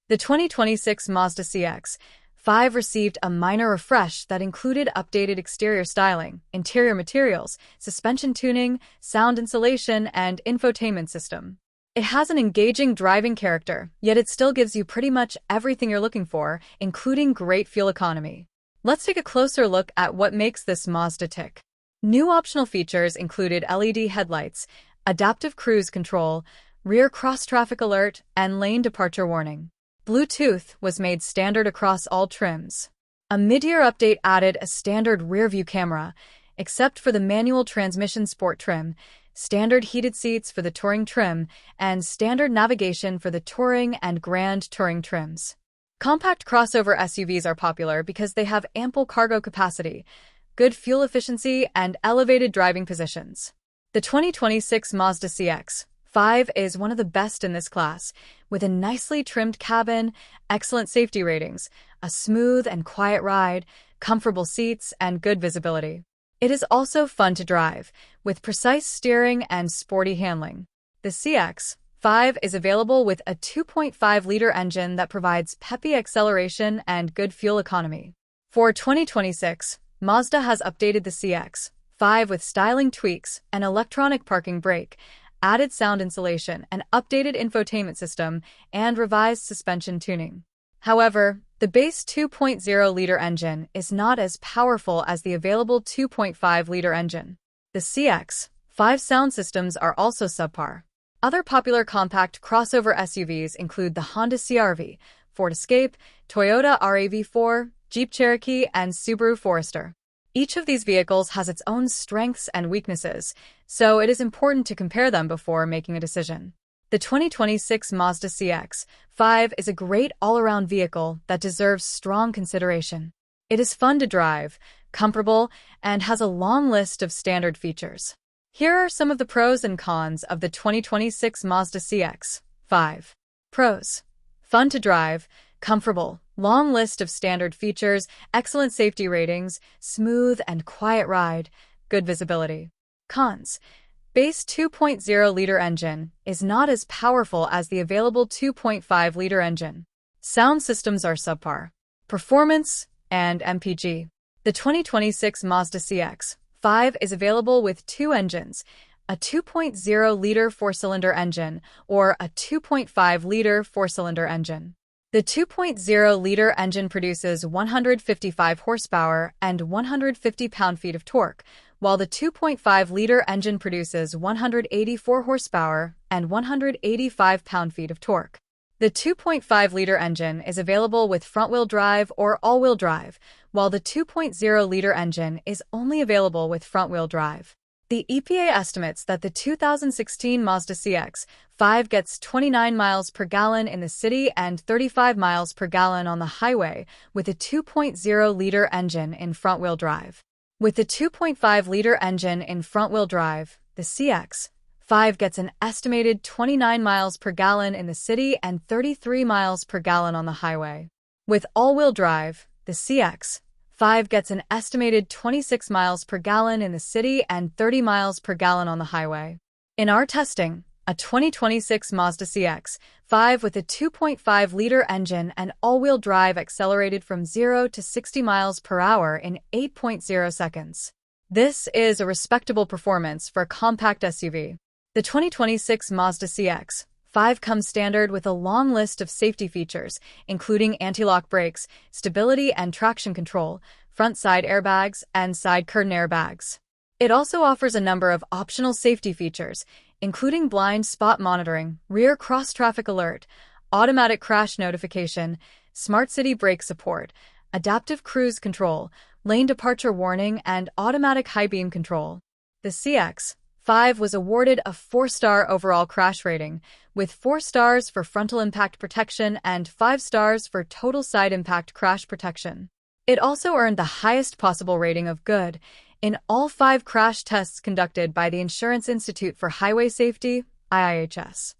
The 2026 Mazda CX-5 received a minor refresh that included updated exterior styling, interior materials, suspension tuning, sound insulation, and infotainment system. It has an engaging driving character, yet it still gives you pretty much everything you're looking for, including great fuel economy. Let's take a closer look at what makes this Mazda tick. New optional features included LED headlights, adaptive cruise control, rear cross-traffic alert, and lane departure warning. Bluetooth was made standard across all trims. A mid-year update added a standard rear-view camera, except for the manual transmission sport trim, standard heated seats for the touring trim, and standard navigation for the touring and grand touring trims. Compact crossover SUVs are popular because they have ample cargo capacity, good fuel efficiency, and elevated driving positions. The 2026 Mazda CX-5 is one of the best in this class, with a nicely trimmed cabin, excellent safety ratings, a smooth and quiet ride, comfortable seats, and good visibility. It is also fun to drive, with precise steering and sporty handling. The CX-5 is available with a 2.5-liter engine that provides peppy acceleration and good fuel economy. For 2026, Mazda has updated the CX-5 with styling tweaks, an electronic parking brake, added sound insulation, an updated infotainment system, and revised suspension tuning. However, the base 2.0-liter engine is not as powerful as the available 2.5-liter engine. The CX-5 sound systems are also subpar. Other popular compact crossover SUVs include the Honda CR-V, Ford Escape, Toyota RAV4, Jeep Cherokee, and Subaru Forester. Each of these vehicles has its own strengths and weaknesses, so it is important to compare them before making a decision. The 2026 Mazda CX-5 is a great all-around vehicle that deserves strong consideration. It is fun to drive, comfortable, and has a long list of standard features. Here are some of the pros and cons of the 2026 Mazda CX-5. Pros: fun to drive, comfortable, long list of standard features, excellent safety ratings, smooth and quiet ride, good visibility. Cons: base 2.0-liter engine is not as powerful as the available 2.5-liter engine. Sound systems are subpar. Performance and MPG. The 2026 Mazda CX-5 is available with two engines, a 2.0-liter four-cylinder engine or a 2.5-liter four-cylinder engine. The 2.0-liter engine produces 155 horsepower and 150 pound-feet of torque, while the 2.5-liter engine produces 184 horsepower and 185 pound-feet of torque. The 2.5-liter engine is available with front-wheel drive or all-wheel drive, while the 2.0-liter engine is only available with front-wheel drive. The EPA estimates that the 2016 Mazda CX-5 gets 29 miles per gallon in the city and 35 miles per gallon on the highway with a 2.0-liter engine in front-wheel drive. With the 2.5-liter engine in front-wheel drive, the CX-5 gets an estimated 29 miles per gallon in the city and 33 miles per gallon on the highway. With all-wheel drive, the CX-5 gets an estimated 26 miles per gallon in the city and 30 miles per gallon on the highway. In our testing, a 2026 Mazda CX-5 with a 2.5-liter engine and all-wheel drive accelerated from 0 to 60 miles per hour in 8.0 seconds. This is a respectable performance for a compact SUV. The 2026 Mazda CX-5 comes standard with a long list of safety features, including anti-lock brakes, stability and traction control, front side airbags, and side curtain airbags. It also offers a number of optional safety features, including blind spot monitoring, rear cross-traffic alert, automatic crash notification, smart city brake support, adaptive cruise control, lane departure warning, and automatic high beam control. The CX-5 was awarded a 4-star overall crash rating, with 4 stars for frontal impact protection and 5 stars for total side impact crash protection. It also earned the highest possible rating of good in all 5 crash tests conducted by the Insurance Institute for Highway Safety, IIHS.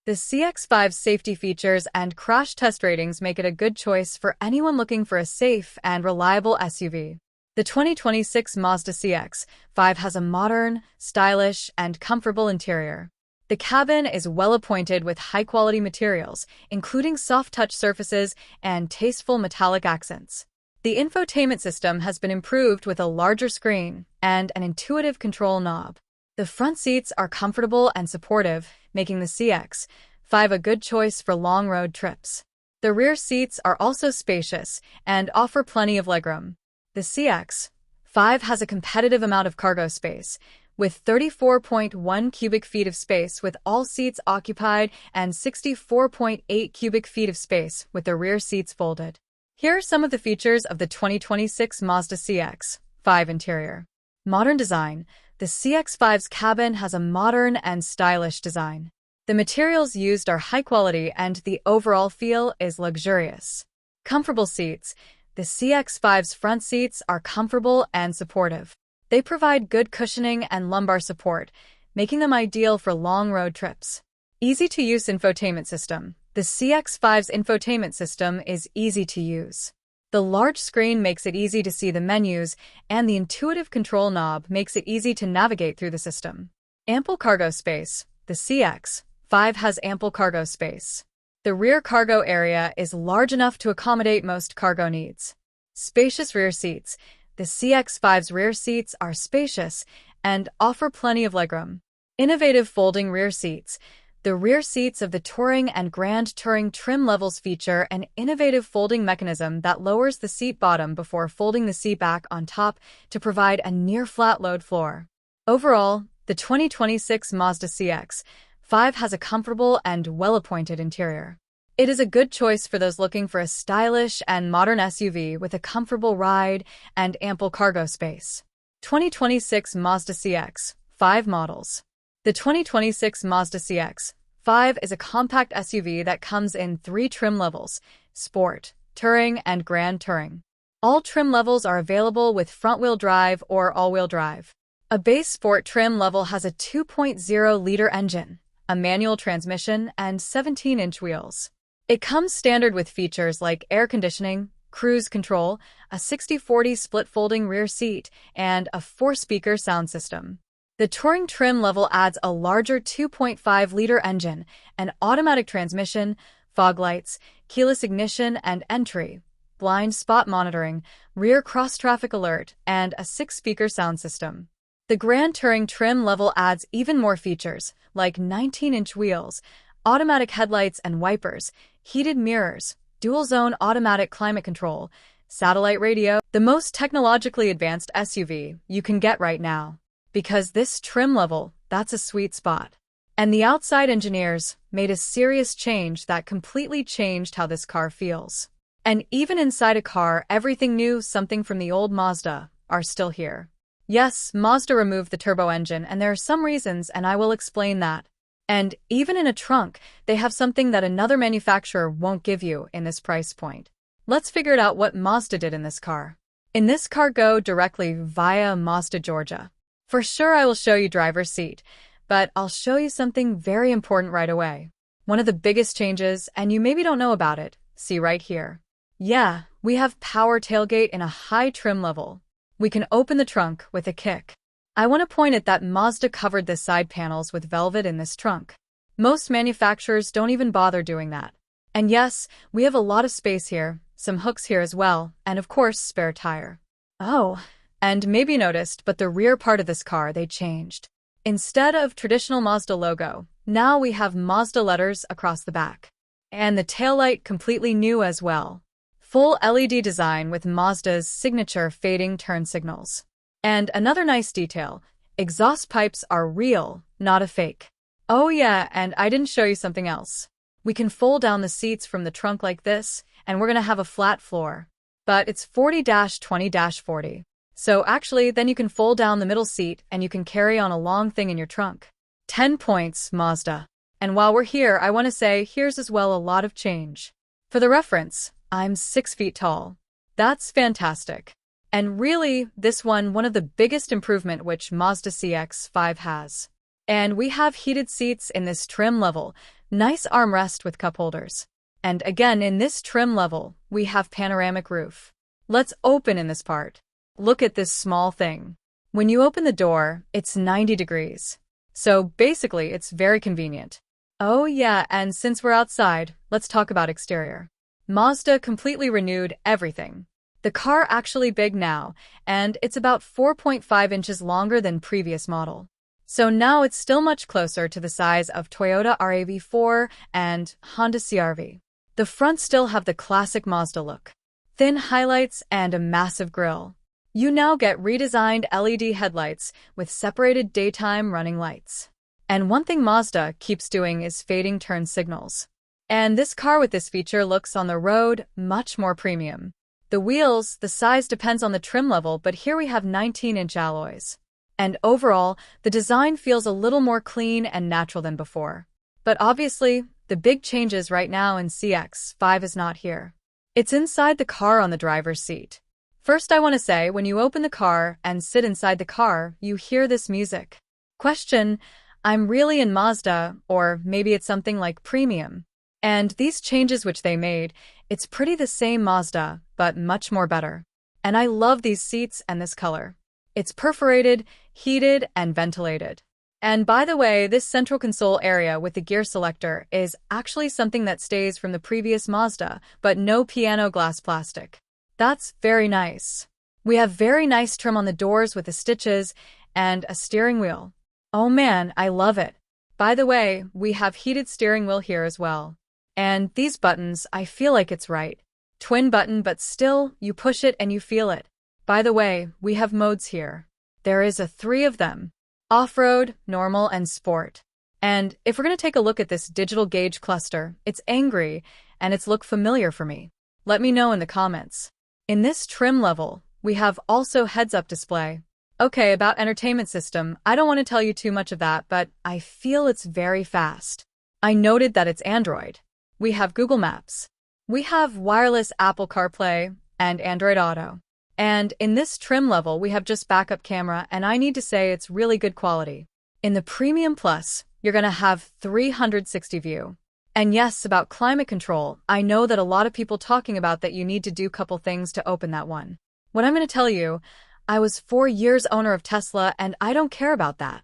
The CX-5's safety features and crash test ratings make it a good choice for anyone looking for a safe and reliable SUV. The 2026 Mazda CX-5 has a modern, stylish, and comfortable interior. The cabin is well appointed with high-quality materials, including soft-touch surfaces and tasteful metallic accents. The infotainment system has been improved with a larger screen and an intuitive control knob. The front seats are comfortable and supportive, making the CX-5 a good choice for long road trips. The rear seats are also spacious and offer plenty of legroom. The CX-5 has a competitive amount of cargo space, with 34.1 cubic feet of space with all seats occupied and 64.8 cubic feet of space with the rear seats folded. Here are some of the features of the 2026 Mazda CX-5 interior. Modern design. The CX-5's cabin has a modern and stylish design. The materials used are high quality and the overall feel is luxurious. Comfortable seats. The CX-5's front seats are comfortable and supportive. They provide good cushioning and lumbar support, making them ideal for long road trips. Easy-to-use infotainment system. The CX-5's infotainment system is easy to use. The large screen makes it easy to see the menus, and the intuitive control knob makes it easy to navigate through the system. Ample cargo space. The CX-5 has ample cargo space. The rear cargo area is large enough to accommodate most cargo needs. Spacious rear seats. The CX-5's rear seats are spacious and offer plenty of legroom. Innovative folding rear seats. The rear seats of the Touring and Grand Touring trim levels feature an innovative folding mechanism that lowers the seat bottom before folding the seat back on top to provide a near-flat load floor. Overall, the 2026 Mazda CX-5 has a comfortable and well-appointed interior. It is a good choice for those looking for a stylish and modern SUV with a comfortable ride and ample cargo space. 2026 Mazda CX-5 models. The 2026 Mazda CX-5 is a compact SUV that comes in 3 trim levels: Sport, Touring, and Grand Touring. All trim levels are available with front-wheel drive or all-wheel drive. A base Sport trim level has a 2.0-liter engine, a manual transmission, and 17-inch wheels. It comes standard with features like air conditioning, cruise control, a 60/40 split folding rear seat, and a 4-speaker sound system. The Touring trim level adds a larger 2.5-liter engine, an automatic transmission, fog lights, keyless ignition and entry, blind spot monitoring, rear cross-traffic alert, and a 6-speaker sound system. The Grand Touring trim level adds even more features, like 19-inch wheels, automatic headlights and wipers, heated mirrors, dual-zone automatic climate control, satellite radio, the most technologically advanced SUV you can get right now. Because this trim level, that's a sweet spot. And the outside engineers made a serious change that completely changed how this car feels. And even inside a car, everything new, something from the old Mazda, are still here. Yes, Mazda removed the turbo engine, and there are some reasons, and I will explain that. And even in a trunk, they have something that another manufacturer won't give you in this price point. Let's figure out what Mazda did in this car. In this car, go directly via Mazda, Georgia. For sure, I will show you driver's seat, but I'll show you something very important right away. One of the biggest changes, and you maybe don't know about it, see right here. Yeah, we have power tailgate in a high trim level. We can open the trunk with a kick. I want to point out that Mazda covered the side panels with velvet in this trunk. Most manufacturers don't even bother doing that. And yes, we have a lot of space here, some hooks here as well, and of course, spare tire. Oh, and maybe you noticed, but the rear part of this car they changed. Instead of traditional Mazda logo, now we have Mazda letters across the back. And the taillight completely new as well. Full LED design with Mazda's signature fading turn signals. And another nice detail, exhaust pipes are real, not a fake. Oh yeah, and I didn't show you something else. We can fold down the seats from the trunk like this, and we're gonna have a flat floor. But it's 40-20-40. So actually, then you can fold down the middle seat and you can carry on a long thing in your trunk. 10 points, Mazda. And while we're here, I want to say here's as well a lot of change. For the reference, I'm 6 feet tall. That's fantastic. And really, this one of the biggest improvement which Mazda CX-5 has. And we have heated seats in this trim level, nice armrest with cup holders. And again, in this trim level, we have panoramic roof. Let's open in this part. Look at this small thing. When you open the door, it's 90 degrees. So basically, it's very convenient. Oh yeah, and since we're outside, let's talk about exterior. Mazda completely renewed everything. The car actually big now, and it's about 4.5 inches longer than previous model. So now it's still much closer to the size of Toyota RAV4 and Honda CR-V. The fronts still have the classic Mazda look. Thin highlights and a massive grille. You now get redesigned LED headlights with separated daytime running lights. And one thing Mazda keeps doing is fading turn signals. And this car with this feature looks on the road much more premium. The wheels, the size depends on the trim level, but here we have 19-inch alloys. And overall, the design feels a little more clean and natural than before. But obviously, the big changes right now in CX-5 is not here. It's inside the car on the driver's seat. First, I want to say, when you open the car and sit inside the car, you hear this music. Question, I'm really in Mazda, or maybe it's something like premium. And these changes which they made, it's pretty the same Mazda, but much more better. And I love these seats and this color. It's perforated, heated, and ventilated. And by the way, this central console area with the gear selector is actually something that stays from the previous Mazda, but no piano glass plastic. That's very nice. We have very nice trim on the doors with the stitches and a steering wheel. Oh man, I love it. By the way, we have heated steering wheel here as well. And these buttons, I feel like it's right. Twin button, but still, you push it and you feel it. By the way, we have modes here. There is 3 of them. Off-road, normal, and sport. And if we're going to take a look at this digital gauge cluster, it's angry, and it's look familiar for me. Let me know in the comments. In this trim level, we have also heads-up display. Okay, about entertainment system, I don't want to tell you too much of that, but I feel it's very fast. I noted that it's Android. We have Google Maps. We have wireless Apple CarPlay and Android Auto. And in this trim level, we have just backup camera, and I need to say it's really good quality. In the Premium Plus, you're going to have 360 view. And yes, about climate control, I know that a lot of people talking about that you need to do a couple things to open that one. What I'm going to tell you, I was 4 years owner of Tesla, and I don't care about that.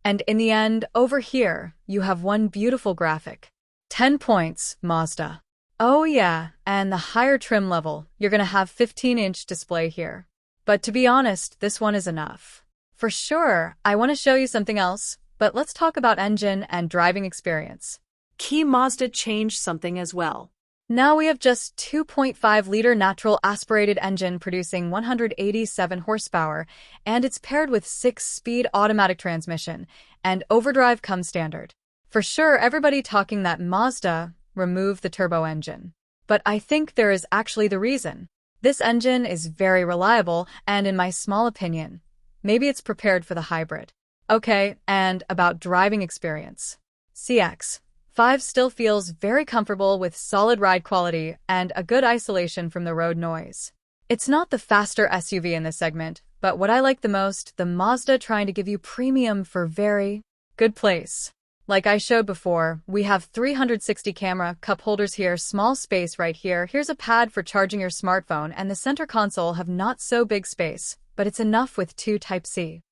And in the end, over here, you have one beautiful graphic. 10 points, Mazda. Oh yeah, and the higher trim level, you're going to have 15-inch display here. But to be honest, this one is enough. For sure, I want to show you something else, but let's talk about engine and driving experience. Key Mazda changed something as well. Now we have just 2.5-liter natural aspirated engine producing 187 horsepower, and it's paired with 6-speed automatic transmission, and overdrive comes standard. For sure, everybody talking that Mazda remove the turbo engine. But I think there is actually the reason. This engine is very reliable, and in my small opinion, maybe it's prepared for the hybrid. Okay, and about driving experience. CX-5 still feels very comfortable with solid ride quality and a good isolation from the road noise. It's not the faster SUV in this segment, but what I like the most, the Mazda trying to give you premium for very good place. Like I showed before, we have 360 camera cup holders here, small space right here. Here's a pad for charging your smartphone, and the center console have not so big space, but it's enough with 2 Type-C.